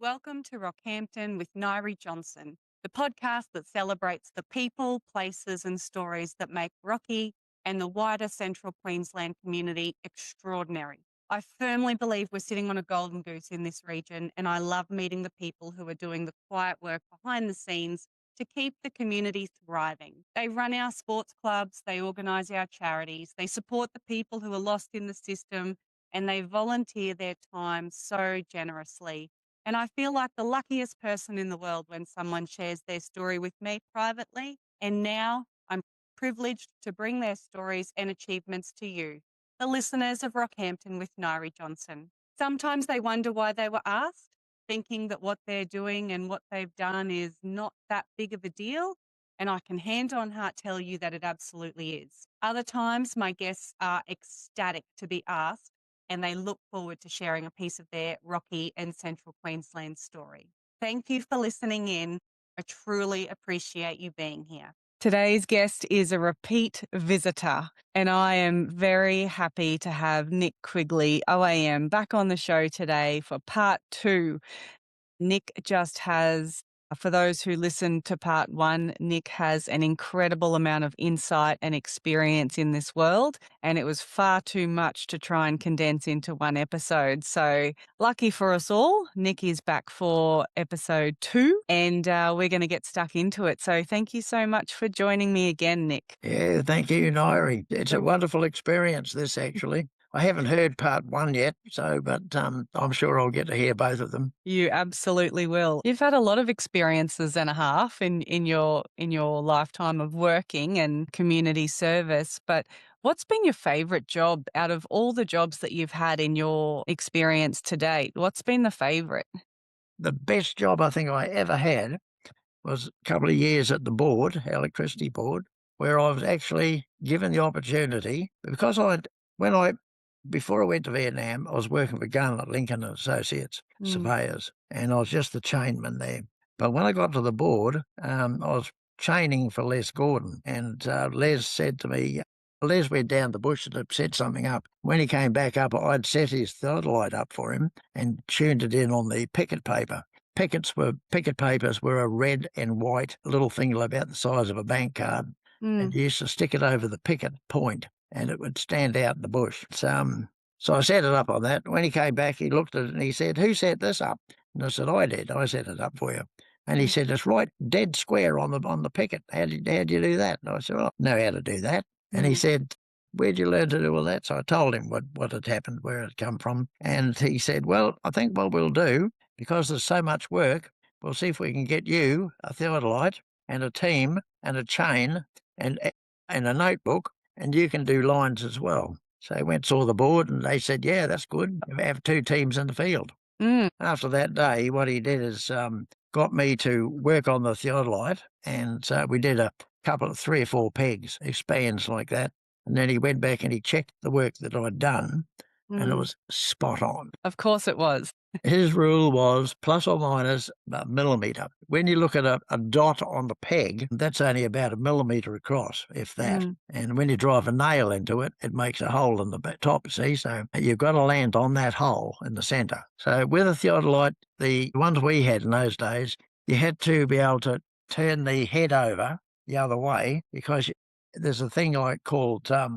Welcome to Rockhampton with Nyree the podcast that celebrates the people, places, and stories that make Rocky and the wider central Queensland community extraordinary. I firmly believe we're sitting on a golden goose in this region, and I love meeting the people who are doing the quiet work behind the scenes to keep the community thriving. They run our sports clubs, they organise our charities, they support the people who are lost in the system, and they volunteer their time so generously. And I feel like the luckiest person in the world when someone shares their story with me privately. And now I'm privileged to bring their stories and achievements to you, the listeners of Rockhampton with Nyree Johnson. Sometimes they wonder why they were asked, thinking that what they're doing and what they've done is not that big of a deal. And I can hand on heart tell you that it absolutely is. Other times, my guests are ecstatic to be asked and they look forward to sharing a piece of their Rocky and Central Queensland story. Thank you for listening in. I truly appreciate you being here. Today's guest is a repeat visitor, and I am very happy to have Nick Quigley OAM back on the show today for part 2. Nick just has, for those who listened to part 1, Nick has an incredible amount of insight and experience in this world, and it was far too much to try and condense into one episode. So lucky for us all, Nick is back for episode 2, and we're going to get stuck into it. So thank you so much for joining me again, Nick. Yeah, thank you, Nyree. It's a wonderful experience, this actually. I haven't heard part 1 yet, but I'm sure I'll get to hear both of them. You absolutely will. You've had a lot of experiences and a half in your lifetime of working and community service, but what's been your favourite job out of all the jobs that you've had in your experience to date? What's been the favourite? The best job I think I ever had was a couple of years at the board, electricity board, where I was actually given the opportunity because before I went to Vietnam, I was working for Garnett, Lincoln and Associates, surveyors, and I was just the chainman there. But when I got to the board, I was chaining for Les Gordon, and Les said to me, Les went down the bush and had set something up. When he came back up, I'd set his theodolite up for him and tuned it in on the picket paper. Picket papers were a red and white little thing about the size of a bank card, and you used to stick it over the picket point, and it would stand out in the bush. So I set it up on that. When he came back, he looked at it and he said, "Who set this up?" And I said, "I did. I set it up for you." And he said, "It's right dead square on the picket. How'd you do that?" And I said, "Oh, I know how to do that." And he said, "Where'd you learn to do all that?" So I told him what had happened, where it had come from. And he said, "Well, I think what we'll do, because there's so much work, we'll see if we can get you a theodolite and a team and a chain and a notebook, and you can do lines as well." So I went, saw the board, and they said, "Yeah, that's good. Have 2 teams in the field." After that day, what he did is got me to work on the theodolite, and we did a couple of 3 or 4 pegs, expands like that. And then he went back and he checked the work that I'd done, and it was spot on. Of course it was. His rule was plus or minus a millimetre. When you look at a dot on the peg, that's only about a millimetre across, if that. And when you drive a nail into it, it makes a hole in the top, see? So you've got to land on that hole in the centre. So with a theodolite, the ones we had in those days, you had to be able to turn the head over the other way because there's a thing called, I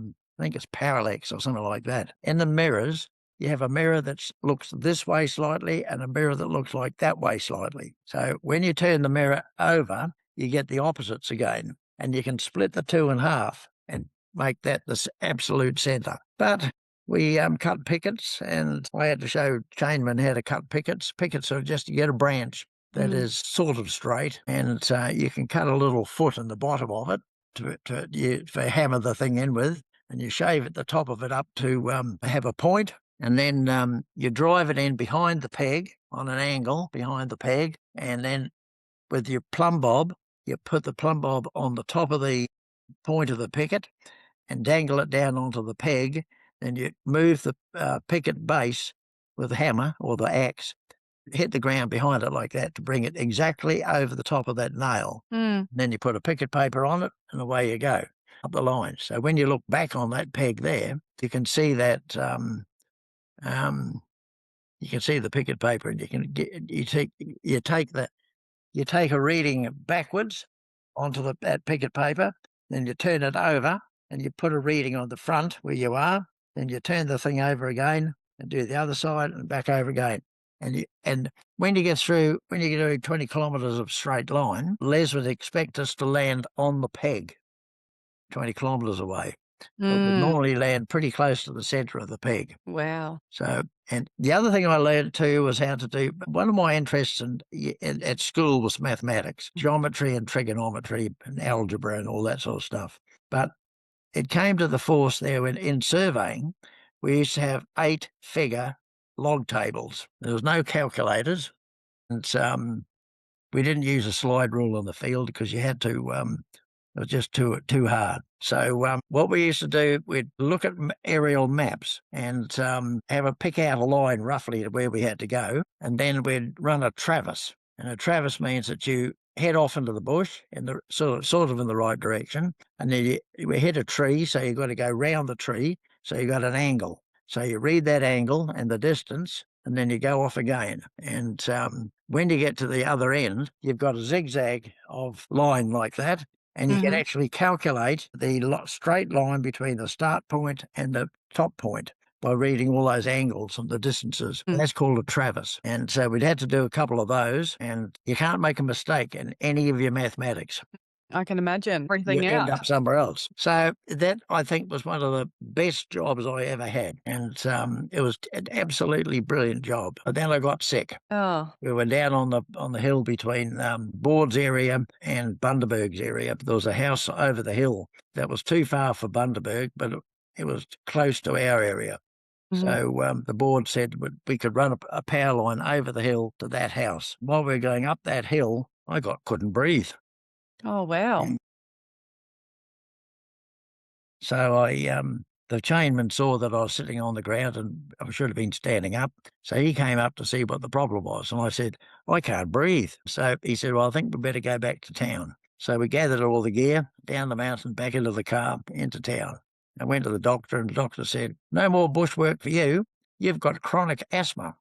think it's parallax or something like that. In the mirrors, you have a mirror that looks this way slightly and a mirror that looks like that way slightly. So when you turn the mirror over, you get the opposites again, and you can split the 2 in half and make that the absolute centre. But we cut pickets, and I had to show chainmen how to cut pickets. Pickets are just to get a branch that is sort of straight, and you can cut a little foot in the bottom of it to hammer the thing in with, and you shave at the top of it up to have a point. And then you drive it in behind the peg on an angle behind the peg. And then with your plumb bob, you put the plumb bob on the top of the point of the picket and dangle it down onto the peg. Then you move the picket base with the hammer or the axe, hit the ground behind it like that to bring it exactly over the top of that nail. And then you put a picket paper on it and away you go up the line. So when you look back on that peg there, you can see that You can see the picket paper, and you take a reading backwards onto that picket paper, then you turn it over and you put a reading on the front where you are, then you turn the thing over again and do the other side and back over again. And when you get through, when you get doing 20 kilometres of straight line, Les would expect us to land on the peg 20 kilometres away. But we'd Mm, normally land pretty close to the centre of the peg. wow. So, and the other thing I learned too was how to do, one of my interests at school was mathematics, geometry and trigonometry and algebra and all that sort of stuff. But it came to the force there when in surveying, we used to have 8-figure log tables. There was no calculators, and we didn't use a slide rule on the field because you had to. It was just too hard. So what we used to do, we'd look at aerial maps and pick out a line roughly to where we had to go, and then we'd run a traverse. And a traverse means that you head off into the bush in the sort of in the right direction, and then you hit a tree, so you've got to go round the tree, so you got an angle. So you read that angle and the distance, and then you go off again. And when you get to the other end, you've got a zigzag of line like that, and you can Mhm. actually calculate the straight line between the start point and the top point by reading all those angles and the distances. Mm. That's called a traverse. And so we'd had to do a couple of those, and you can't make a mistake in any of your mathematics. I can imagine You everything end out. up somewhere else. So that, I think, was one of the best jobs I ever had. And it was an absolutely brilliant job. But then I got sick. Oh, We were down on the hill between Board's area and Bundaberg's area. There was a house over the hill that was too far for Bundaberg, but it was close to our area. mhm. So the board said we could run a power line over the hill to that house. While we were going up that hill, couldn't breathe. Oh, wow. And so the chainman saw that I was sitting on the ground and I should have been standing up. So he came up to see what the problem was. And I said, I can't breathe. So he said, well, I think we better go back to town. So we gathered all the gear down the mountain, back into the car, into town. I went to the doctor, and the doctor said, no more bushwork for you. You've got chronic asthma.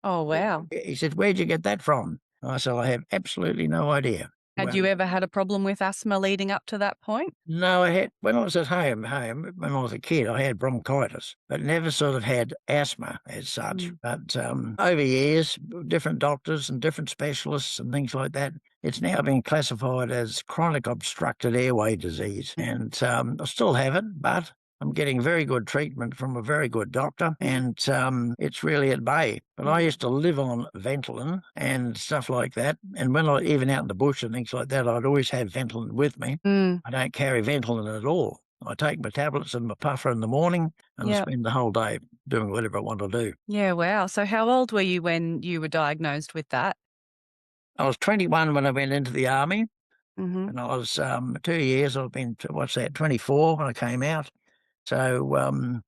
Oh, wow. He said, where'd you get that from? I said, I have absolutely no idea. Had Well, you ever had a problem with asthma leading up to that point? no, I had when I was at home, when I was a kid, I had bronchitis, but never sort of had asthma as such. Mm. But over years, different doctors and different specialists and things like that, it's now been classified as chronic obstructed airway disease. And I still have it, but I'm getting very good treatment from a very good doctor, and it's really at bay. But I used to live on Ventolin and stuff like that. And when I, even out in the bush and things like that, I'd always have Ventolin with me. Mm. I don't carry Ventolin at all. I take my tablets and my puffer in the morning, and I Yeah. spend the whole day doing whatever I want to do. Yeah, wow. So how old were you when you were diagnosed with that? I was 21 when I went into the army, Mhm. and I was 2 years. I've been, 24 when I came out. So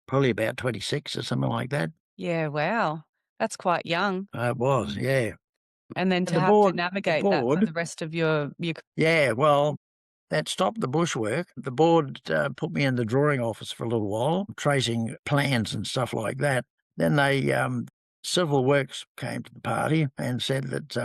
probably about 26 or something like that. Yeah, wow. That's quite young. It was, yeah. And then And to have to the navigate that for board, the rest of your yeah, well, that stopped the bushwork. The board put me in the drawing office for a little while, tracing plans and stuff like that. Then Civil Works came to the party and said that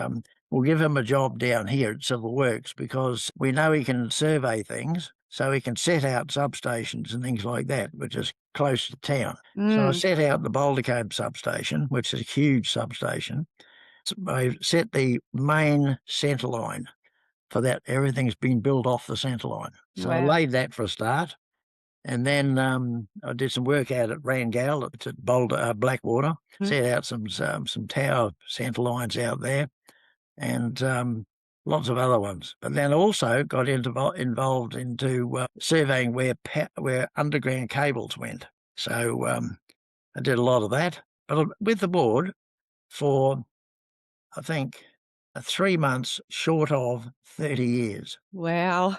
we'll give him a job down here at Civil Works because we know he can survey things, so he can set out substations and things like that, which is close to town. So I Mm, set out the Bouldercombe substation, which is a huge substation. I set the main centre line for that. Everything's been built off the centre line. So I wow. laid that for a start. And then I did some work out at Rangal, it's at Blackwater, Mm. set out some tower centre lines out there, and lots of other ones. But then also got involved into surveying where underground cables went. So I did a lot of that. But with the board for, I think, 3 months short of 30 years. Wow.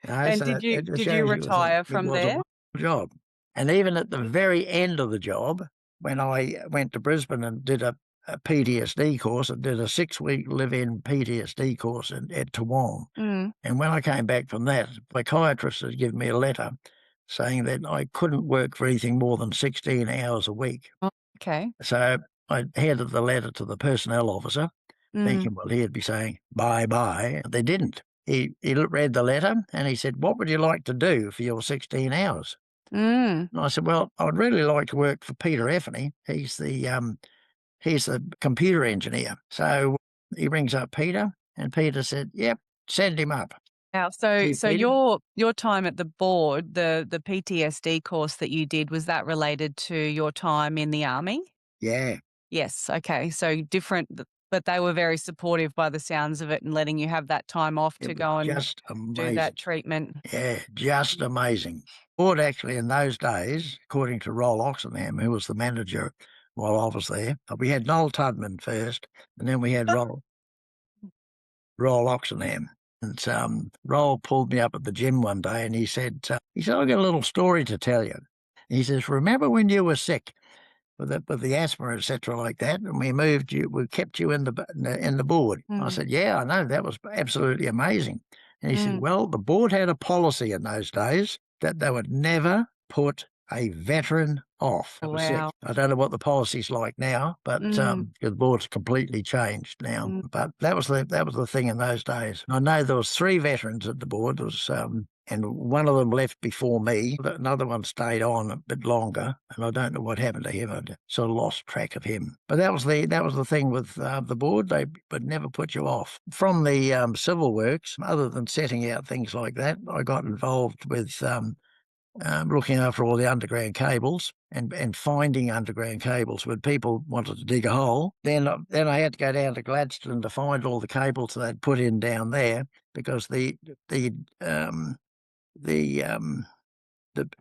And So it did you shows you, I think, retire it from was a there? wonderful job. And even at the very end of the job, when I went to Brisbane and did a PTSD course, I did a 6-week live-in PTSD course at Toowong. Mm. And when I came back from that, the psychiatrist had given me a letter saying that I couldn't work for anything more than 16 hours a week. Oh, Okay. So I handed the letter to the personnel officer, Mm. thinking, well, he'd be saying, bye-bye. They didn't. He read the letter and he said, what would you like to do for your 16 hours? Mm. And I said, well, I'd really like to work for Peter Effany. He's the computer engineer. So he rings up Peter, and Peter said, yep, send him up. Wow. So Gee, so Peter? your time at the board, the PTSD course that you did, was that related to your time in the army? Yeah, Yes. Okay. So different, but they were very supportive by the sounds of it and letting you have that time off it to was go and just do amazing. that treatment. Yeah, just amazing. Board actually in those days, according to Roll Oxenham, who was the manager while I was there, we had Noel Tudman first, and then we had Roll Oxenham. And Roll pulled me up at the gym one day, and he said, I've got a little story to tell you. He says, remember when you were sick with the asthma, etc., like that, and we kept you in the board. I Mm. said, yeah, I know, that was absolutely amazing. And he said, Mm. well, the board had a policy in those days that they would never put a veteran off that was sick. Wow. I don't know what the policy's like now, but Mm. the board's completely changed now. Mm. But that was the thing in those days. I know there was 3 veterans at the board. There was and one of them left before me. Another one stayed on a bit longer, and I don't know what happened to him. I sort of lost track of him. But that was the thing with the board. They would never put you off. From the civil works, other than setting out things like that, I got involved with looking after all the underground cables and finding underground cables when people wanted to dig a hole. Then I had to go down to Gladstone to find all the cables they'd put in down there because the um, the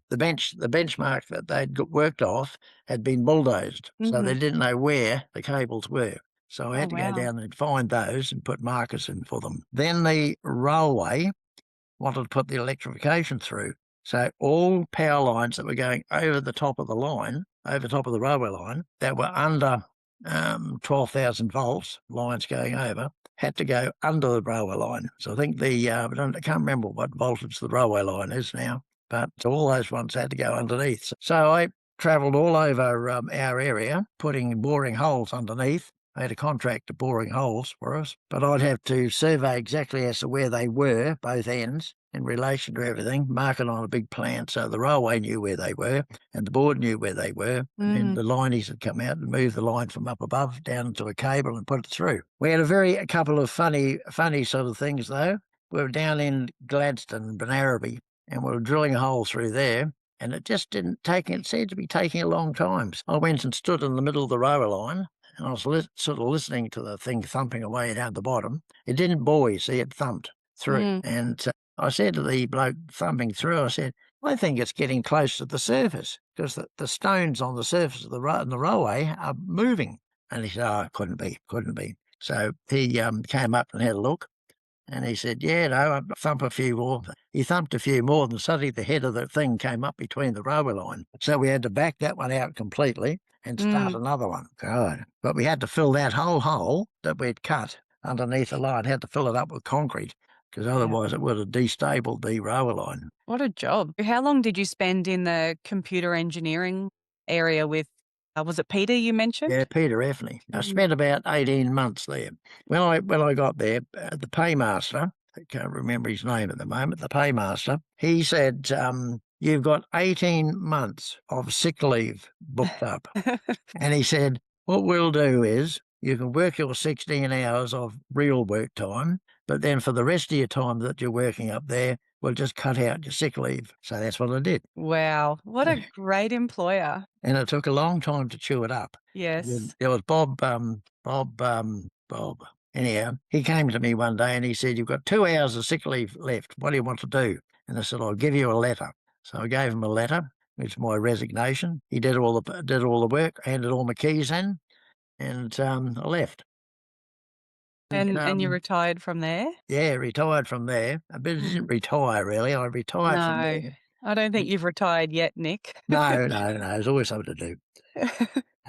the benchmark that they'd worked off had been bulldozed, so they Mhm. didn't know where the cables were. So I Oh, had to go wow. down and find those and put markers in for them. Then the railway wanted to put the electrification through. So all power lines that were going over the top of the line, over the top of the railway line, that were under 12,000 volts, lines going over, had to go under the railway line. So I think I can't remember what voltage the railway line is now, but all those ones had to go underneath. So I travelled all over our area, boring holes underneath. I had a contractor boring holes for us, but I'd have to survey exactly as to where they were, both ends, in relation to everything, mark it on a big plan so the railway knew where they were and the board knew where they were. And then Mm. the lineys would come out and move the line from up above down into a cable and put it through. We had a couple of funny sort of things though. We were down in Gladstone, Benaraby, and we were drilling a hole through there. And it just didn't take, it seemed to be taking a long time. So I went and stood in the middle of the railway line and I was sort of listening to the thing thumping away down the bottom. It didn't bore, you see, it thumped through. Mm. And I said to the bloke thumping through, I said, I think it's getting close to the surface because the stones on the surface of the railway are moving. And he said, oh, it couldn't be. So he came up and had a look. And he said, yeah, no, I'll thump a few more. He thumped a few more, and suddenly the head of the thing came up between the railway line. So we had to back that one out completely and start Mm. another one. God. But we had to fill that whole hole that we'd cut underneath the line, had to fill it up with concrete because Yeah. otherwise it would have destabled the railway line. What a job. How long did you spend in the computer engineering area with, was it Peter you Yeah, mentioned? Peter Effney. I Mhm. spent about 18 months there. When I got there, the paymaster, I can't remember his name at the moment, the paymaster, he said, you've got 18 months of sick leave booked up. And he said, what we'll do is you can work your 16 hours of real work time, but then for the rest of your time that you're working up there, we'll just cut out your sick leave. So that's what I did. Wow. What a great employer. And it took a long time to chew it up. Yes. There was Bob. Anyhow, he came to me one day and he said, you've got 2 hours of sick leave left. What do you want to do? And I said, I'll give you a letter. So I gave him a letter. It's my resignation. He did all the work, handed all my keys in, and I left. And, And you retired from there? yeah, retired from there. But I didn't retire really. I retired from No, there. I don't think you've retired yet, Nick. No, there's always something to do.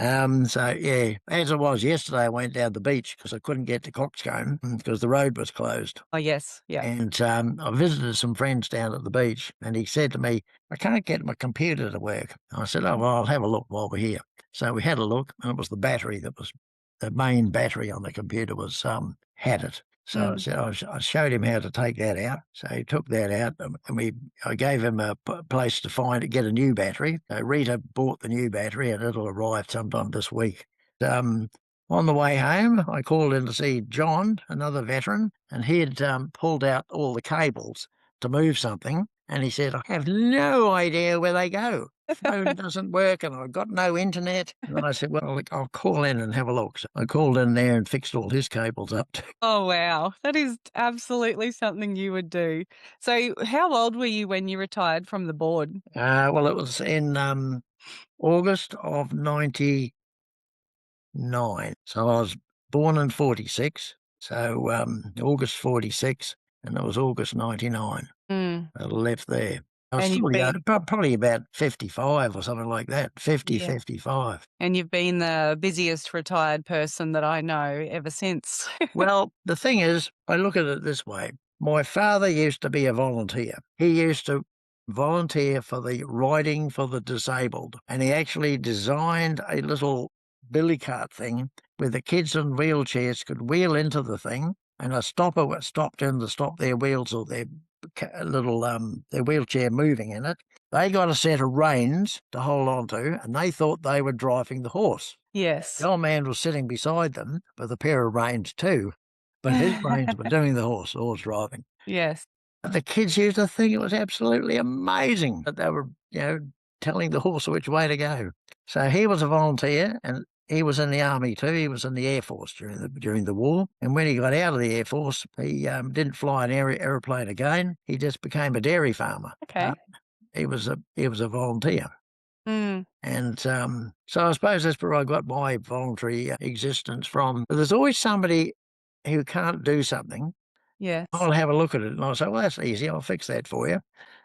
So, yeah, as it was yesterday, I went down the beach because I couldn't get to Coxcomb because the road was closed. Oh, yes. Yeah. And I visited some friends down at the beach, and he said to me, I can't get my computer to work. I said, oh, well, I'll have a look while we're here. So we had a look, and it was the battery that was the main battery on the computer was had it. So I Mm. said, I showed him how to take that out. So he took that out, and I gave him a place to get a new battery. So Rita bought the new battery, and it'll arrive sometime this week. Um, on the way home, I called in to see John, another veteran, and he had pulled out all the cables to move something. And he said, I have no idea where they go. Phone doesn't work and I've got no internet. And I said, well, I'll call in and have a look. So I called in there and fixed all his cables up too. Oh, wow. That is absolutely something you would do. So, how old were you when you retired from the board? Well, it was in August of 99. So I was born in 46. So August 46, and it was August 99. Mm. I left there. I was And you've still young, been, probably about 55 or something like that, 50, yeah. 55. And you've been the busiest retired person that I know ever since. Well, the thing is, I look at it this way. My father used to be a volunteer. He used to volunteer for the Riding for the Disabled, and he actually designed a little billy cart thing where the kids in wheelchairs could wheel into the thing, and a stopper was stopped in to stop their wheels or their their wheelchair moving in it. They got a set of reins to hold on to, and they thought they were driving the horse. The Yes. old man was sitting beside them with a pair of reins too, but his reins were doing the horse driving. Yes. But the kids used to think it was absolutely amazing that they were, telling the horse which way to go. So he was a volunteer, and he was in the army too. He was in the Air Force during the war. And when he got out of the Air Force, he didn't fly an aeroplane again. He just became a dairy farmer. Okay. He was a volunteer. Mm. And so I suppose that's where I got my voluntary existence from. But there's always somebody who can't do something. Yes. I'll have a look at it and I'll say, well, that's easy. I'll fix that for you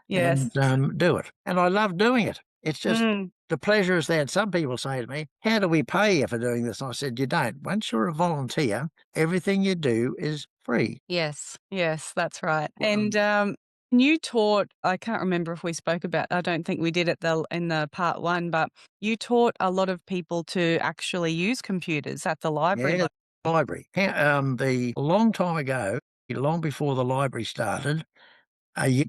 Yes. and do it. And I love doing it. It's just Mm. the pleasure is there. Some people say to me, how do we pay you for doing this? And I said, you don't. Once you're a volunteer, everything you do is free. Yes. Yes, that's right. And Um, you taught, I can't remember if we spoke about, I don't think we did it in the part one, but you taught a lot of people to actually use computers at the library. yeah, library. A long time ago, long before the library started,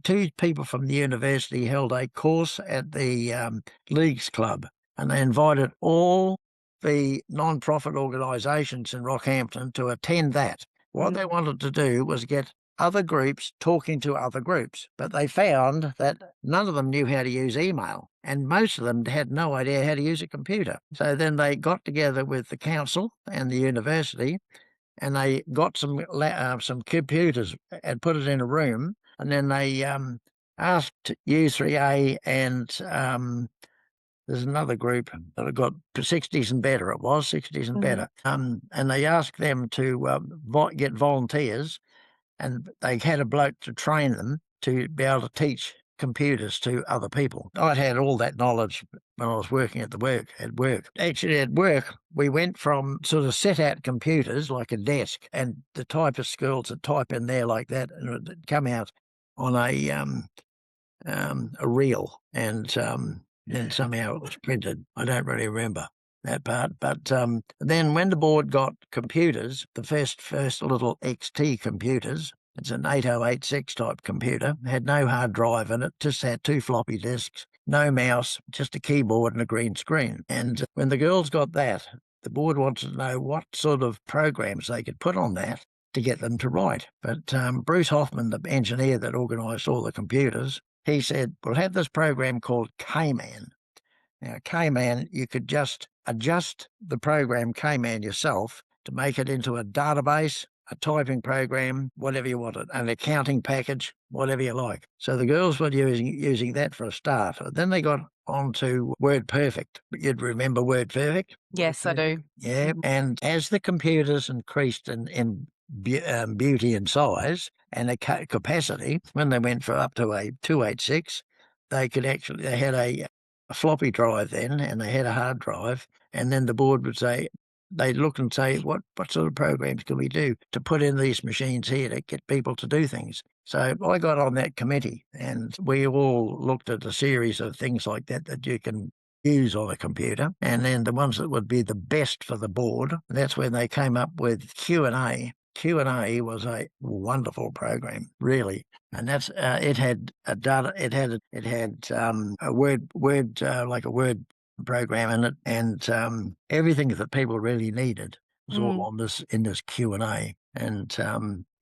two people from the university held a course at the Leagues Club, and they invited all the non-profit organisations in Rockhampton to attend that. What Mm. they wanted to do was get other groups talking to other groups, but they found that none of them knew how to use email, and most of them had no idea how to use a computer. So then they got together with the council and the university, and they got some computers and put it in a room, and then they asked U3A and there's another group that have got 60s and better. It was 60s and Mhm. better, and they asked them to get volunteers, and they had a bloke to train them to be able to teach computers to other people. I'd had all that knowledge when I was working at work. Actually, at work, we went from sort of set out computers like a desk, and the typist girls would type in there like that, and it would come out on a reel, and then somehow it was printed. I don't really remember that part. But then when the board got computers, the first little XT computers, it's an 8086 type computer, had no hard drive in it, just had two floppy disks, no mouse, just a keyboard and a green screen. And when the girls got that, the board wanted to know what sort of programs they could put on that to get them to write. But Bruce Hoffman, the engineer that organised all the computers, he said, we'll have this program called K-Man. Now, K-Man, you could just adjust the program K-Man yourself to make it into a database, a typing program, whatever you wanted, an accounting package, whatever you like. So the girls were using that for a start. Then they got on to WordPerfect. You'd remember WordPerfect? Yes, I do. Yeah. Mhm. And as the computers increased in beauty and size and the capacity, when they went for up to a 286, they had a floppy drive then, and they had a hard drive, And then the board would say, they'd look and say, what sort of programs can we do to put in these machines here to get people to do things? So I got on that committee, and we all looked at a series of things like that that you can use on a computer, and then the ones that would be the best for the board. That's when they came up with Q&A. Q&A was a wonderful program, really, and that's it had a data, it had a word like a word program in it, and everything that people really needed was all on this in this Q&A. And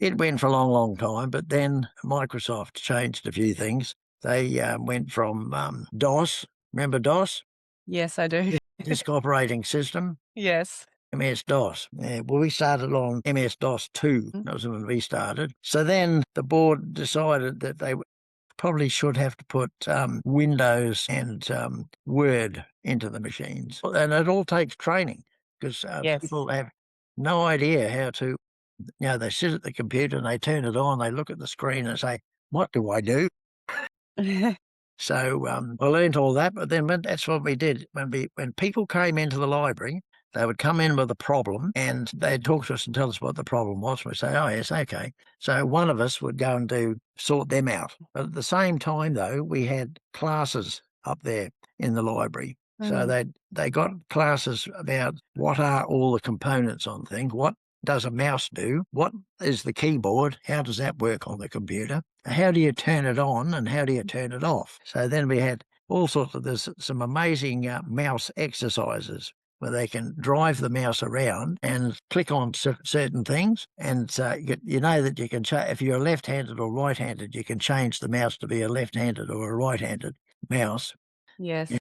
it went for a long, long time, but then Microsoft changed a few things. They went from DOS. Remember DOS? Yes, I do. Disk Operating System. Yes. MS-DOS. Yeah, well, we started on MS-DOS 2. That was when we started. So then the board decided that they probably should have to put Windows and Word into the machines. And it all takes training, because Yes. people have no idea how to, they sit at the computer and they turn it on, they look at the screen and say, what do I do? So I learned all that, but then that's what we did. When people came into the library, they would come in with a problem and they'd talk to us and tell us what the problem was. We'd say, oh, yes, okay. So one of us would go and sort them out. But at the same time, though, we had classes up there in the library. So they got classes about what are all the components on things, what does a mouse do, what is the keyboard, how does that work on the computer, how do you turn it on and how do you turn it off. So then we had all sorts of, there's some amazing mouse exercises where they can drive the mouse around and click on certain things. And you know that you can, if you're left-handed or right-handed, you can change the mouse to be a left-handed or a right-handed mouse. Yes.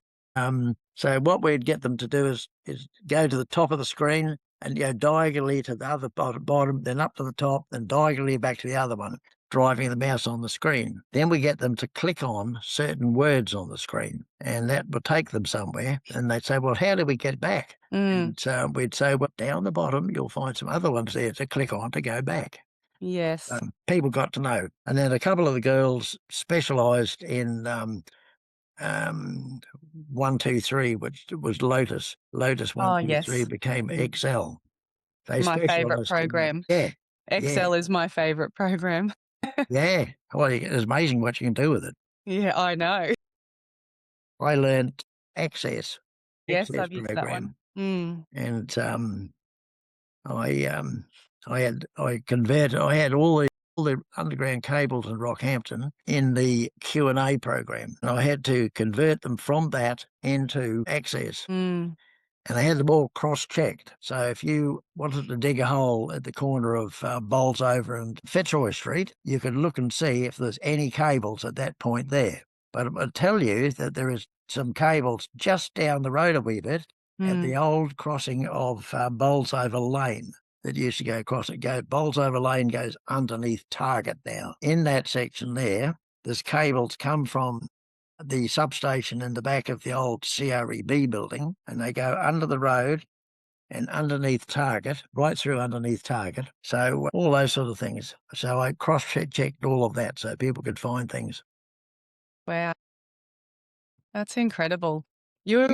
So what we'd get them to do is go to the top of the screen and go diagonally to the other bottom, then up to the top, then diagonally back to the other one, driving the mouse on the screen. Then we get them to click on certain words on the screen, and that would take them somewhere. And they'd say, well, how do we get back? And we'd say, well, down the bottom, you'll find some other ones there to click on to go back. Yes. People got to know. And then a couple of the girls specialised in 1, 2, 3, which was Lotus. Lotus 1, Oh, 2, 3 yes. became Excel. They My favourite specialised in that. program. Yeah. Excel is my favourite program. Yeah. Well, it's amazing what you can do with it. Yeah, I know. I learned Access Yes, I've used that program, one. and I converted. I had all the underground cables in Rockhampton in the Q&A program, and I had to convert them from that into Access. And they had them all cross-checked. So if you wanted to dig a hole at the corner of Bolsover and Fitzroy Street, you could look and see if there's any cables at that point there. But it would tell you that there is some cables just down the road a wee bit at the old crossing of Bolsover Lane that used to go across it. Bolsover Lane goes underneath Target now. In that section there's cables come from the substation in the back of the old CREB building, and they go under the road and underneath Target, right through underneath Target. So all those sort of things. So I cross-checked all of that so people could find things. Wow. That's incredible. You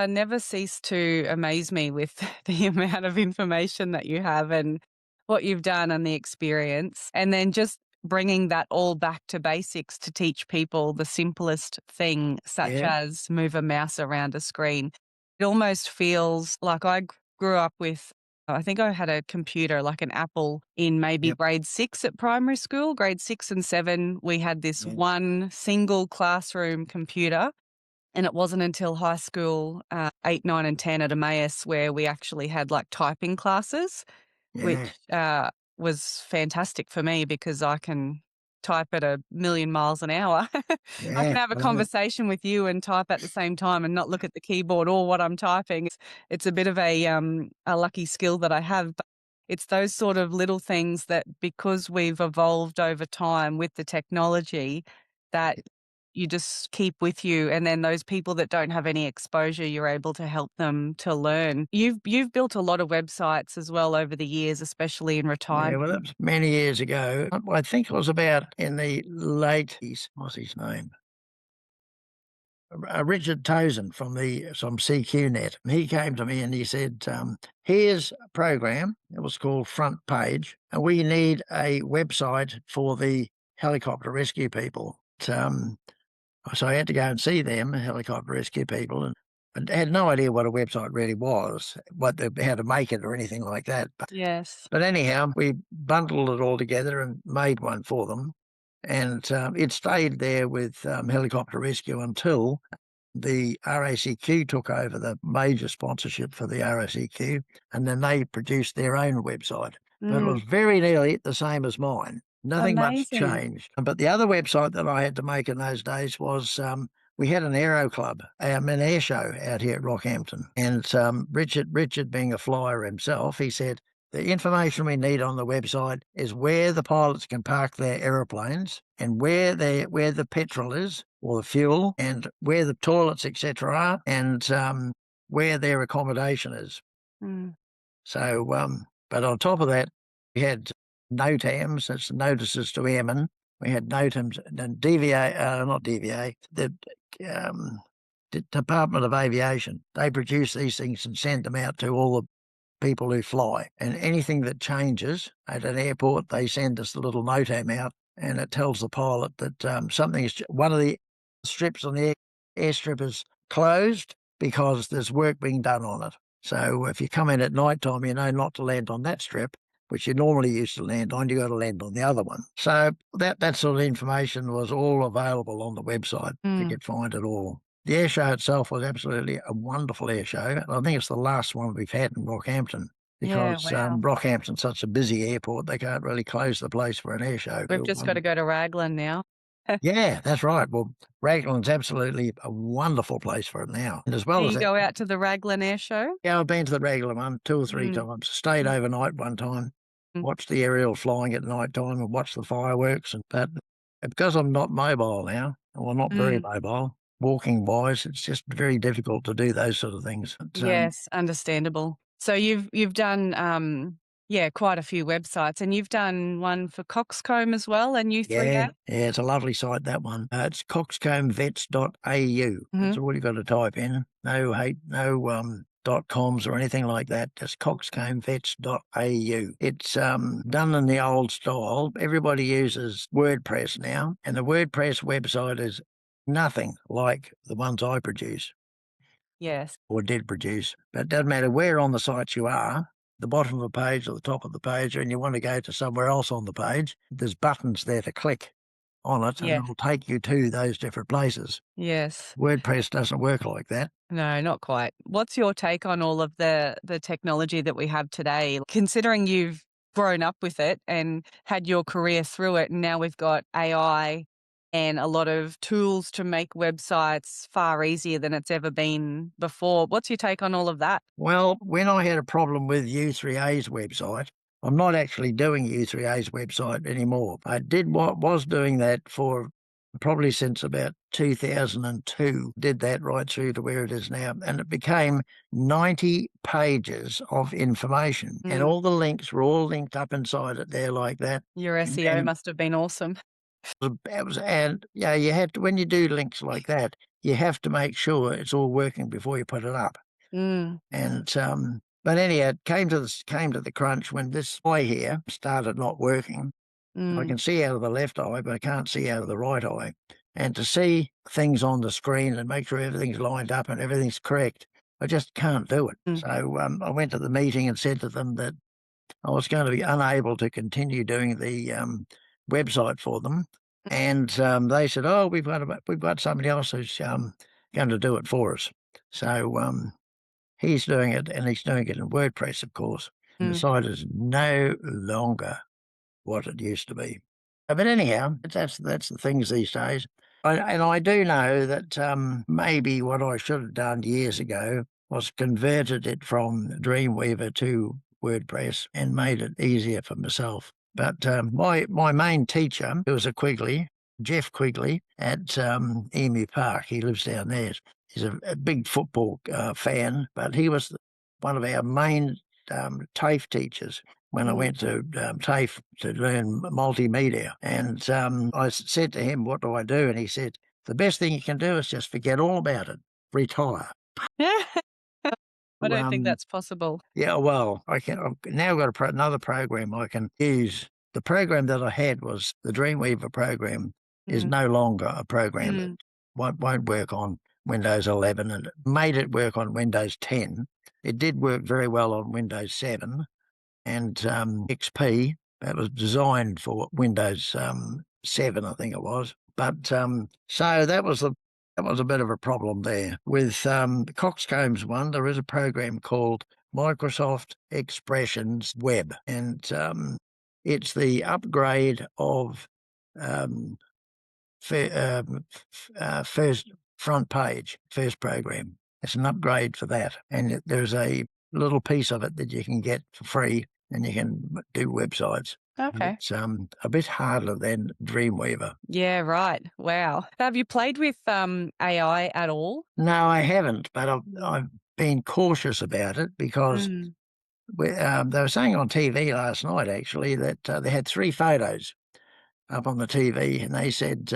never cease to amaze me with the amount of information that you have and what you've done and the experience, and then just bringing that all back to basics to teach people the simplest thing, such as move a mouse around a screen. It almost feels like I grew up with, I think I had a computer, like an Apple, in maybe grade 6 at primary school. Grade 6 and 7, we had this one single classroom computer. And it wasn't until high school, 8, 9, and 10 at Emmaus where we actually had like typing classes, which was fantastic for me because I can type at a million miles an hour. I can have a conversation with you and type at the same time and not look at the keyboard or what I'm typing. It's a bit of a lucky skill that I have. But it's those sort of little things that, because we've evolved over time with the technology, that you just keep with you, and then those people that don't have any exposure, you're able to help them to learn. You've built a lot of websites as well over the years, especially in Yeah, retirement. well, that was many years ago. I think it was about in the late, what's his name? Richard Tozen from CQNet. He came to me and he said, here's a program. It was called Front Page, and we need a website for the helicopter rescue people. So I had to go and see them, helicopter rescue people, and I had no idea what a website really was, how to make it or anything like that. Yes. But anyhow, we bundled it all together and made one for them. And it stayed there with helicopter rescue until the RACQ took over the major sponsorship for the RACQ, and then they produced their own website. But it was very nearly the same as mine. Nothing much Amazing. changed. But the other website that I had to make in those days was we had an aero club, an air show out here at Rockhampton. And Richard being a flyer himself, he said, the information we need on the website is where the pilots can park their aeroplanes and where the petrol is or the fuel and where the toilets, etc., are, and where their accommodation is. Mm. So, but on top of that, we had NOTAMs, that's the notices to airmen. We had NOTAMs and not DVA, the Department of Aviation. They produce these things and send them out to all the people who fly. And anything that changes at an airport, they send us the little NOTAM out, and it tells the pilot that one of the strips on the airstrip is closed because there's work being done on it. So if you come in at night time, you know not to land on that strip, which you normally used to land on. You got to land on the other one. So that sort of information was all available on the website. You could find it all. The air show itself was absolutely a wonderful air show. I think it's the last one we've had in Rockhampton because wow. Rockhampton's such a busy airport, they can't really close the place for an air show. We've just got to go to Raglan now. Yeah, that's right. Well, Raglan's absolutely a wonderful place for it now. And as Do well as you that, go out to the Raglan Air Show? yeah, I've been to the Raglan one 2 or 3 Mm. times. Stayed Mm. overnight one time, Mm. watched the aerial flying at night time and watched the fireworks. But because I'm not mobile now, well, not very mobile, walking wise, it's just very difficult to do those sort of things. But, Yes, understandable. So you've done quite a few websites, and you've done one for Coxcomb as well, and yeah, U3A? it's a lovely site, that one. It's coxcombvets.au. That's all you've got to type in. No .coms or anything like that. Just coxcombvets.au. It's done in the old style. Everybody uses WordPress now, and the WordPress website is nothing like the ones I produce Yes. or did produce. But it doesn't matter where on the site you are, the bottom of the page or the top of the page, and you want to go to somewhere else on the page, there's buttons there to click on it, and Yes. it'll take you to those different places. Yes. WordPress doesn't work like that. No, not quite. What's your take on all of the technology that we have today? Considering you've grown up with it and had your career through it, and now we've got AI and a lot of tools to make websites far easier than it's ever been before. What's your take on all of that? Well, when I had a problem with U3A's website, I'm not actually doing U3A's website anymore. I was doing that for probably since about 2002, did that right through to where it is now. And it became 90 pages of information. And all the links were all linked up inside it there like that. Your SEO must have been awesome. You had to, when you do links like that, you have to make sure it's all working before you put it up. Mm, And but anyhow, it came to the crunch when this eye here started not working. I mm, can see out of the left eye, but I can't see out of the right eye. And to see things on the screen and make sure everything's lined up and everything's correct, I just can't do it. mm, So I went to the meeting and said to them that I was going to be unable to continue doing the website for them. And they said, "Oh, we've got somebody else who's going to do it for us." So he's doing it, and he's doing it in WordPress, of course. And the mm, site is no longer what it used to be. But anyhow, that's the things these days. I do know that maybe what I should have done years ago was converted it from Dreamweaver to WordPress and made it easier for myself. But my main teacher, who was a Quigley, Jeff Quigley at Emu Park, he lives down there. He's a big football fan, but he was one of our main TAFE teachers when I went to TAFE to learn multimedia. And I said to him, "What do I do?" And he said, the best thing you can do is just forget all about it, retire. I don't think Um, that's possible. yeah, well, I've now got another program I can use. The program that I had was the Dreamweaver program is Mm, no longer a program. It mm, won't work on Windows 11, and it made it work on Windows 10. It did work very well on Windows 7 and XP. That was designed for Windows 7, I think it was. But so that was a bit of a problem there. With the Coxcombs one, there is a program called Microsoft Expressions Web, and it's the upgrade of um, first front page, first program. It's an upgrade for that. And there's a little piece of it that you can get for free and you can do websites. And okay. it's a bit harder than Dreamweaver. Yeah, right. Wow. Have you played with AI at all? No, I haven't, but Mm. I've been cautious about it because Mm. they were saying on TV last night, actually, that they had 3 photos up on the TV, and they said,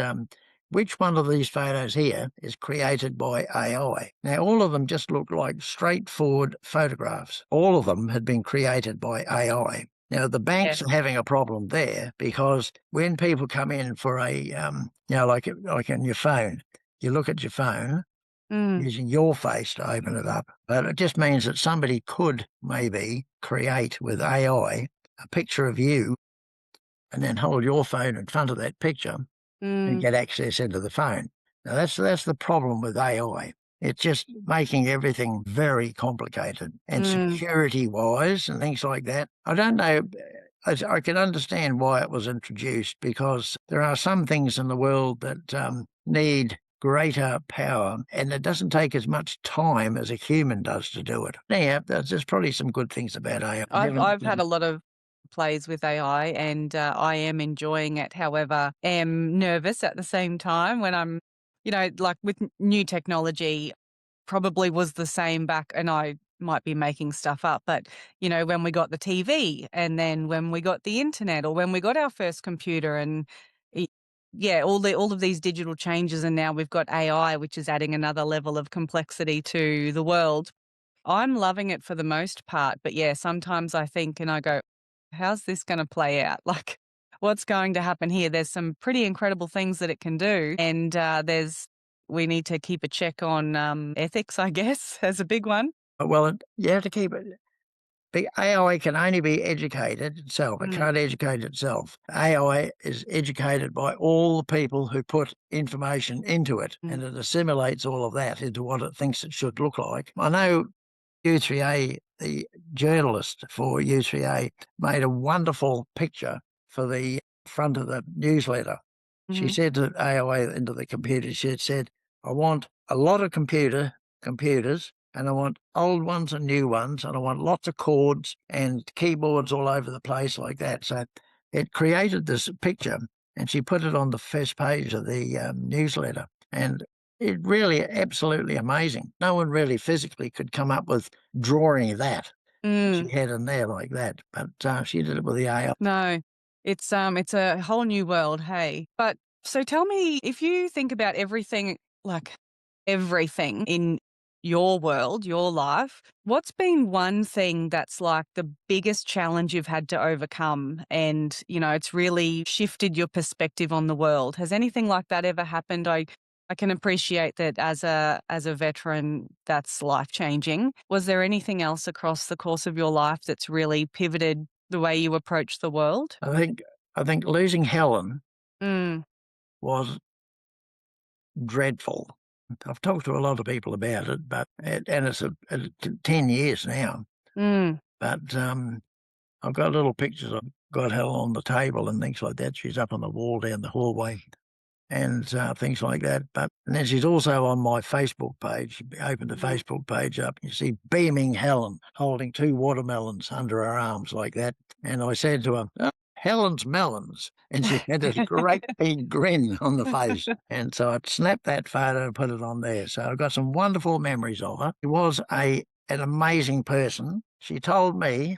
which one of these photos here is created by AI? Now, all of them just looked like straightforward photographs. All of them had been created by AI. Now, the banks Yes. are having a problem there because when people come in for like in your phone, you look at your phone Mm. using your face to open it up, but it just means that somebody could maybe create with AI a picture of you and then hold your phone in front of that picture and Mm. get access into the phone. Now that's the problem with AI. It's just making everything very complicated and Mm. security wise and things like that. I don't know. I can understand why it was introduced because there are some things in the world that need greater power and it doesn't take as much time as a human does to do it. Yeah, there's probably some good things about AI. I've had a lot of plays with AI and I am enjoying it. However, am nervous at the same time when I'm, like with new technology, probably was the same back, and I might be making stuff up, but when we got the TV and then when we got the internet or when we got our first computer and y- yeah, all of these digital changes, and now we've got AI, which is adding another level of complexity to the world. I'm loving it for the most part, but yeah, sometimes I think and I go, how's this going to play out? Like, what's going to happen here? There's some pretty incredible things that it can do, and we need to keep a check on ethics, I guess, as a big one. Well, you have to keep it. The AI can only be educated itself. It Mm, can't educate itself. AI is educated by all the people who put information into it, mm, and it assimilates all of that into what it thinks it should look like. I know U3A, the journalist for U3A, made a wonderful picture for the front of the newsletter. She mhm, said to AI into the computer, she had said, I want a lot of computers, and I want old ones and new ones, and I want lots of cords and keyboards all over the place like that. So it created this picture, and she put it on the first page of the newsletter. And it really absolutely amazing. No one really physically could come up with drawing that she mm. had in there like that, but she did it with the AI. No, it's a whole new world, hey. But so tell me, if you think about everything, like everything in your world, your life, what's been one thing that's like the biggest challenge you've had to overcome and, it's really shifted your perspective on the world? Has anything like that ever happened? I can appreciate that as a veteran, that's life-changing. Was there anything else across the course of your life that's really pivoted the way you approach the world? I think I think losing Helen Mm, was dreadful. I've talked to a lot of people about it, but and it's 10 years now. mm, But I've got little pictures. I've got Helen on the table and things like that. She's up on the wall down the hallway and things like that. But and then she's also on my Facebook page. You open the mhm. Facebook page up, you see beaming Helen holding 2 watermelons under her arms like that. And I said to her, "Oh, Helen's melons," and she had this great big grin on the face. And so I snapped that photo and put it on there. So I've got some wonderful memories of her. She was an amazing person. She told me,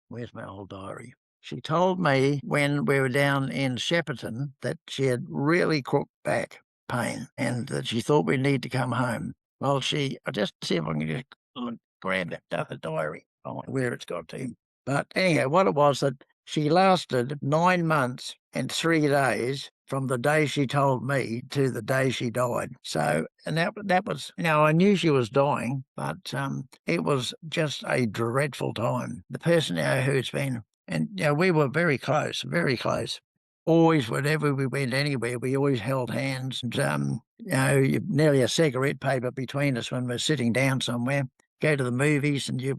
where's my old diary? She told me when we were down in Shepparton that she had really crooked back. pain and that she thought we'd need to come home. Well, I just see if I can just grab that other diary, where it's got to. But anyhow, what it was that she lasted 9 months and 3 days from the day she told me to the day she died. So, and that was, I knew she was dying, but it was just a dreadful time. The person who's been, and we were very close, very close. Always, whenever we went anywhere, we always held hands, and nearly a cigarette paper between us when we're sitting down somewhere. Go to the movies, and you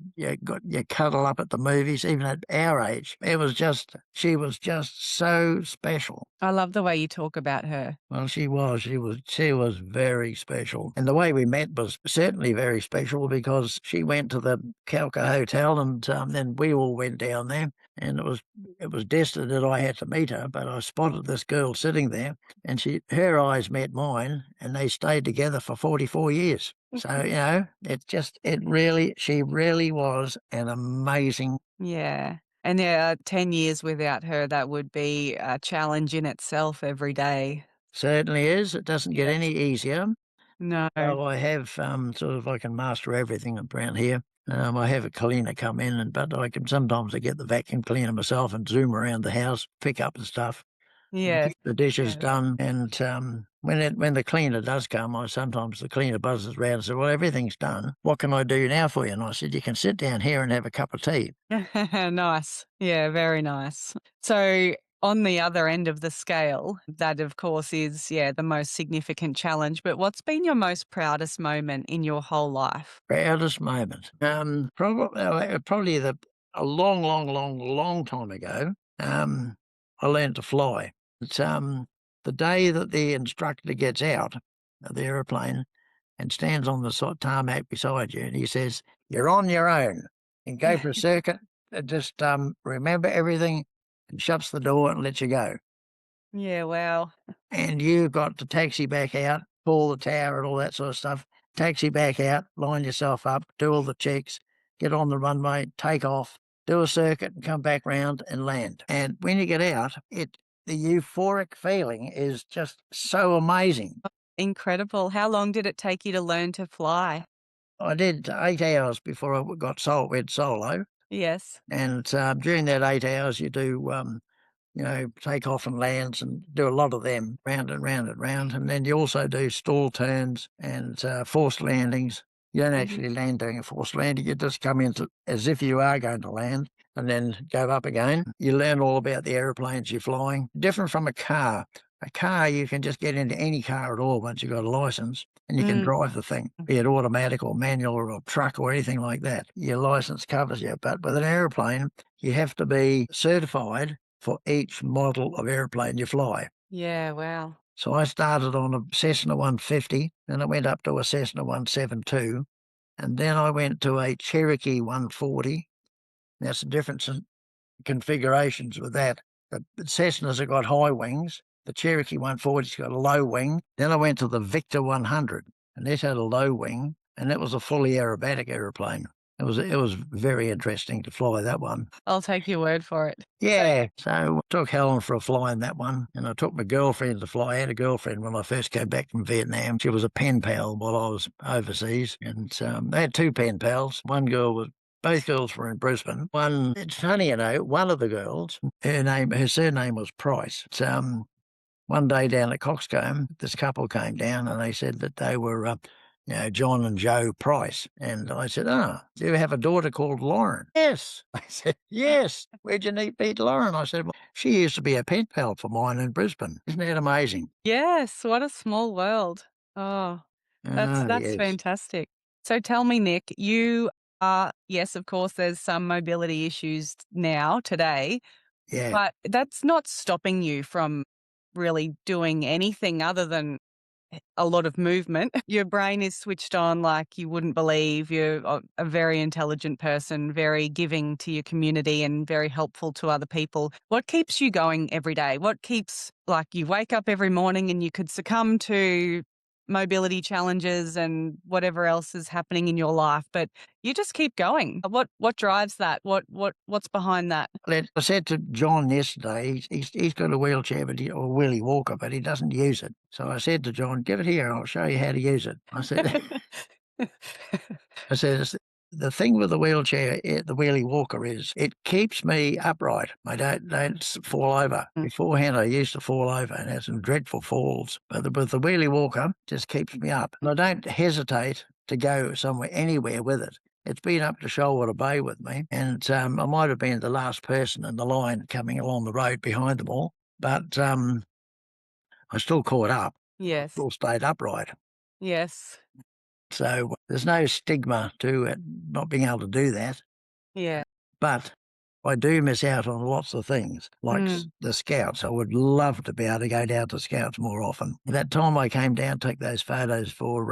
cuddle up at the movies. Even at our age, she was just so special. I love the way you talk about her. Well, she was very special. And the way we met was certainly very special because she went to the Calca Hotel, and then we all went down there, and it was destined that I had to meet her, but I spotted this girl sitting there, and her eyes met mine, and they stayed together for 44 years. So, she really was an amazing. Yeah. And 10 years without her, that would be a challenge in itself every day. Certainly is. It doesn't get any easier. No. So I have I can master everything around here. I have a cleaner come in, but I get the vacuum cleaner myself and zoom around the house, pick up the stuff, and Yes. get the dishes Yes. done. And when the cleaner does come, sometimes the cleaner buzzes around and says, "Well, everything's done. What can I do now for you?" And I said, "You can sit down here and have a cup of tea." Nice. Yeah, very nice. So on the other end of the scale, that of course is, the most significant challenge. But what's been your most proudest moment in your whole life? Proudest moment. Probably a long, long, long, long time ago. I learned to fly. It's the day that the instructor gets out of the aeroplane and stands on the tarmac beside you, and he says, "You're on your own, and go for a circuit. Just remember everything," and shuts the door and lets you go. Yeah, wow. And you've got to taxi back out, pull the tower and all that sort of stuff. Taxi back out, line yourself up, do all the checks, get on the runway, take off, do a circuit, and come back round and land. And when you get out, the euphoric feeling is just so amazing. Incredible. How long did it take you to learn to fly? I did 8 hours before I went solo, Yes. and during that 8 hours, you do take off and lands and do a lot of them round and round and round. And then you also do stall turns and forced landings. You don't actually land doing a forced landing. You just come into as if you are going to land and then go up again. You learn all about the aeroplanes you're flying. Different from a car. A car, you can just get into any car at all once you've got a license and you can drive the thing, be it automatic or manual or a truck or anything like that. Your license covers you. But with an aeroplane, you have to be certified for each model of airplane you fly. Yeah, wow. So I started on a Cessna 150, then I went up to a Cessna 172, and then I went to a Cherokee 140. That's the difference in configurations with that. The Cessnas have got high wings. The Cherokee 140's got a low wing. Then I went to the Victor 100, and it had a low wing, and it was a fully aerobatic aeroplane. It was very interesting to fly that one. I'll take your word for it. Yeah, so I took Helen for a fly in that one, and I took my girlfriend to fly. I had a girlfriend when I first came back from Vietnam. She was a pen pal while I was overseas, and they had 2 pen pals. Both girls were in Brisbane. It's funny, one of the girls, her surname was Price. One day down at Coxcomb, this couple came down and they said that they were, John and Joe Price. And I said, do you have a daughter called Lauren? Yes. I said, yes. Where'd you meet Lauren? I said, well, she used to be a pen pal for mine in Brisbane. Isn't that amazing? Yes, what a small world. Oh, that's Yes. fantastic. So tell me, Nick, you are, yes, of course, there's some mobility issues now, today, Yeah. but that's not stopping you from really doing anything other than a lot of movement. Your brain is switched on like you wouldn't believe. You're a very intelligent person, very giving to your community and very helpful to other people. What keeps you going every day? What keeps, like, you wake up every morning and you could succumb to mobility challenges and whatever else is happening in your life, but you just keep going. What drives that? What's behind that? I said to John yesterday, he's got a wheelchair, or a wheelie walker, but he doesn't use it. So I said to John, "Give it here, I'll show you how to use it." I said, "It's the thing with the wheelchair, the wheelie walker is it keeps me upright. I don't fall over. Mm. Beforehand, I used to fall over and had some dreadful falls, but with the wheelie walker, it just keeps me up, and I don't hesitate to go anywhere with it. It's been up to Shoalwater Bay with me, and I might have been the last person in the line coming along the road behind them all, but I still caught up, Yes. still stayed upright. Yes. So there's no stigma to it not being able to do that. Yeah. But I do miss out on lots of things, like Mm. the Scouts. I would love to be able to go down to Scouts more often. That time I came down, take those photos for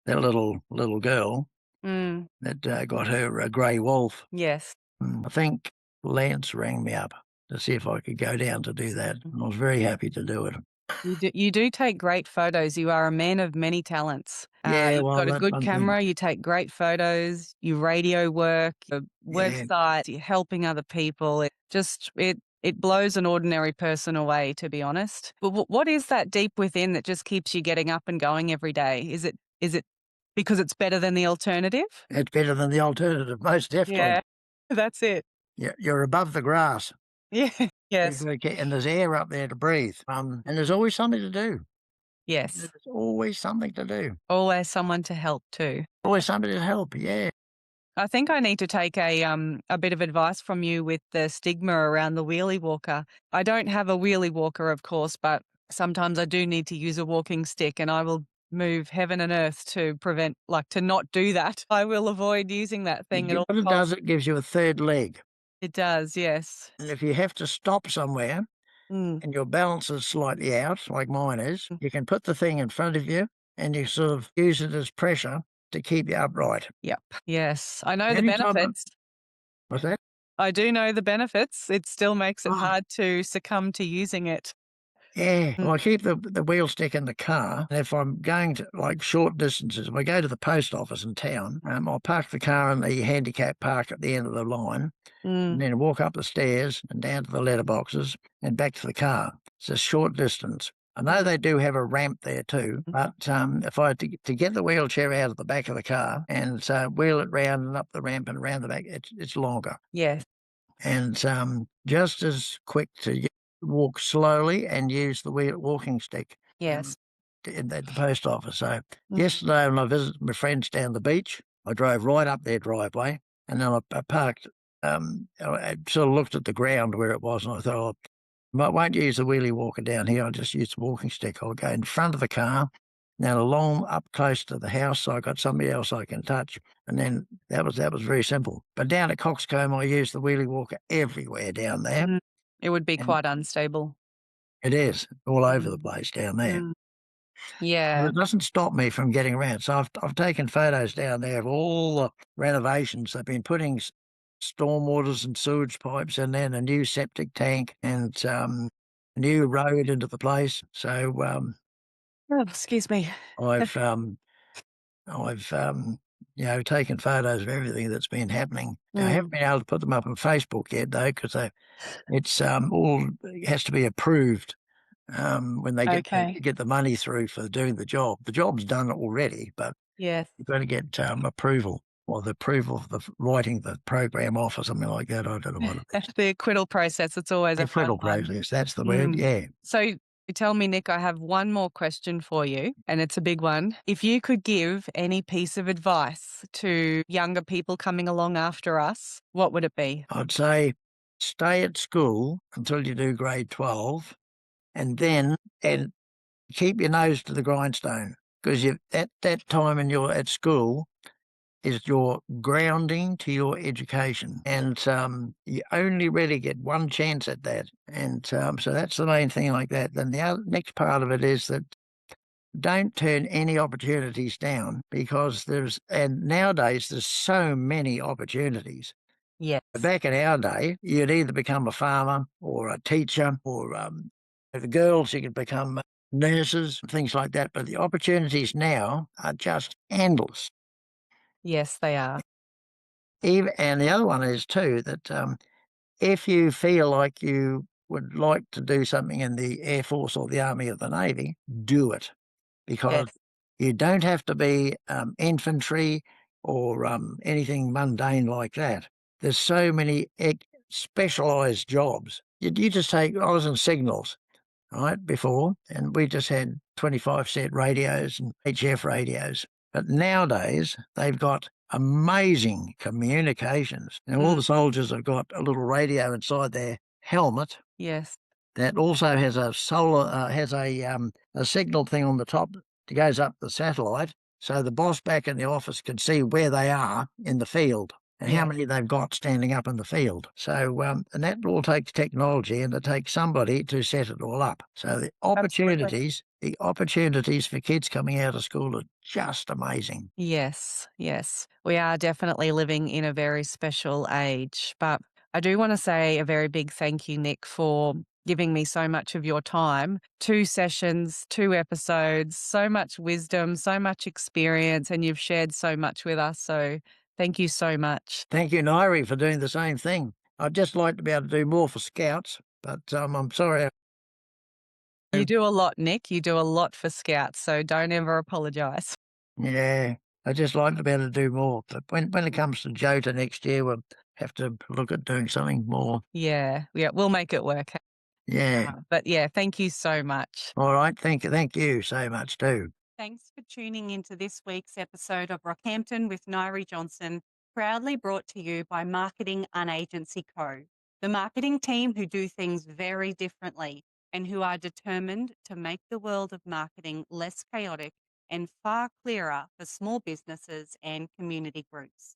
that little girl Mm. that got her grey wolf. Yes. I think Lance rang me up to see if I could go down to do that, and I was very happy to do it. You do take great photos. You are a man of many talents. Yeah, You've well, got a that good one thing. camera, you take great photos, you radio work, your Yeah, website, you're helping other people. It blows an ordinary person away, to be honest. But what is that deep within that just keeps you getting up and going every day? Is it because it's better than the alternative? it's better than the alternative, most definitely. Yeah, that's it. Yeah, you're above the grass. Yeah. It's Yes. okay, and there's air up there to breathe. And there's always something to do. There's Yes. always something to do. Always someone to help too. Always somebody to help. Yeah. I think I need to take a bit of advice from you with the stigma around the wheelie walker. I don't have a wheelie walker, of course, but sometimes I do need to use a walking stick, and I will move heaven and earth to prevent, like, to not do that. I will avoid using that thing at all What it costs. does, it gives you a third leg. It does, yes. And if you have to stop somewhere Mm. and your balance is slightly out, like mine is, Mm. you can put the thing in front of you and you sort of use it as pressure to keep you upright. Yep. Yes. I know The the only time benefits. what's that? I do know the benefits. It still makes it Oh, hard to succumb to using it. yeah. Mm. Well, I keep the wheel stick in the car, and if I'm going to like short distances, if I go to the post office in town, I'll park the car in the handicap park at the end of the line, and Mm. then walk up the stairs and down to the letterboxes and back to the car. It's a short distance. I know they do have a ramp there too, but if I had to get the wheelchair out of the back of the car and wheel it round and up the ramp and around the back, it's longer Yes. and just as quick to walk slowly and use the walking stick Yes. at the post office. So Mm. yesterday when I visited my friends down the beach, I drove right up their driveway and then I parked. I sort of looked at the ground where it was, and I thought, I won't use the wheelie walker down here. I'll just use the walking stick. I'll go in front of the car, then along up close to the house, so I got somebody else I can touch, and then that was very simple. But down at Coxcomb, I use the wheelie walker everywhere down there, Mm. It would be and quite unstable. it is all over the Mm. place down there. Mm. But Yeah. it doesn't stop me from getting around. So I've taken photos down there of all the renovations. They've been putting stormwaters and sewage pipes in there, and a new septic tank, and a new road into the place. So Oh, excuse me. I've taken photos of everything that's been happening. I haven't Mm. been able to put them up on Facebook yet though, because it's all has to be approved when they Okay. get the money through for doing the job. The job's done already, but Yes. you've got to get approval, or the approval of writing the program off or something like that. I don't know what it is. The acquittal process, it's always a fun Acquittal one. process, that's the word. Mm. Yeah, So you tell me, Nick, I have one more question for you, and it's a big one. If you could give any piece of advice to younger people coming along after us, what would it be? I'd say stay at school until you do grade 12, and then and keep your nose to the grindstone, because you at that time when you're at school is your grounding to your education, and you only really get one chance at that, and so that's the main thing like that. Then the next part of it is that don't turn any opportunities down, because nowadays there's so many opportunities. Yes. Back in our day, you'd either become a farmer or a teacher, or the girls, you could become nurses, things like that. But the opportunities now are just endless. Yes, they are. Even, and the other one is too that if you feel like you would like to do something in the Air Force or the Army or the Navy, do it, because Yes, you don't have to be infantry or anything mundane like that. There's so many specialised jobs. You just take, I was in signals, right, before, and we just had 25 cent radios and HF radios. But nowadays, they've got amazing communications. Now, all mm, the soldiers have got a little radio inside their helmet yes, that also has a a signal thing on the top that goes up the satellite, so the boss back in the office can see where they are in the field and how yes, many they've got standing up in the field. So, and that all takes technology, and it takes somebody to set it all up. So absolutely. the opportunities for kids coming out of school are just amazing. Yes, yes. We are definitely living in a very special age. But I do want to say a very big thank you, Nick, for giving me so much of your time. 2 sessions, 2 episodes, so much wisdom, so much experience, and you've shared so much with us. So thank you so much. Thank you, Nyree, for doing the same thing. I'd just like to be able to do more for Scouts, but I'm sorry. You do a lot, Nick. You do a lot for Scouts. So don't ever apologize. Yeah, I just like to be able to do more. But when it comes to Jota next year, we'll have to look at doing something more. Yeah, yeah, we'll make it work. Yeah. But yeah, thank you so much. All right. Thank you so much too. Thanks for tuning into this week's episode of Rockhampton with Nyree Johnson, proudly brought to you by Marketing Unagency Co., the marketing team who do things very differently and who are determined to make the world of marketing less chaotic and far clearer for small businesses and community groups.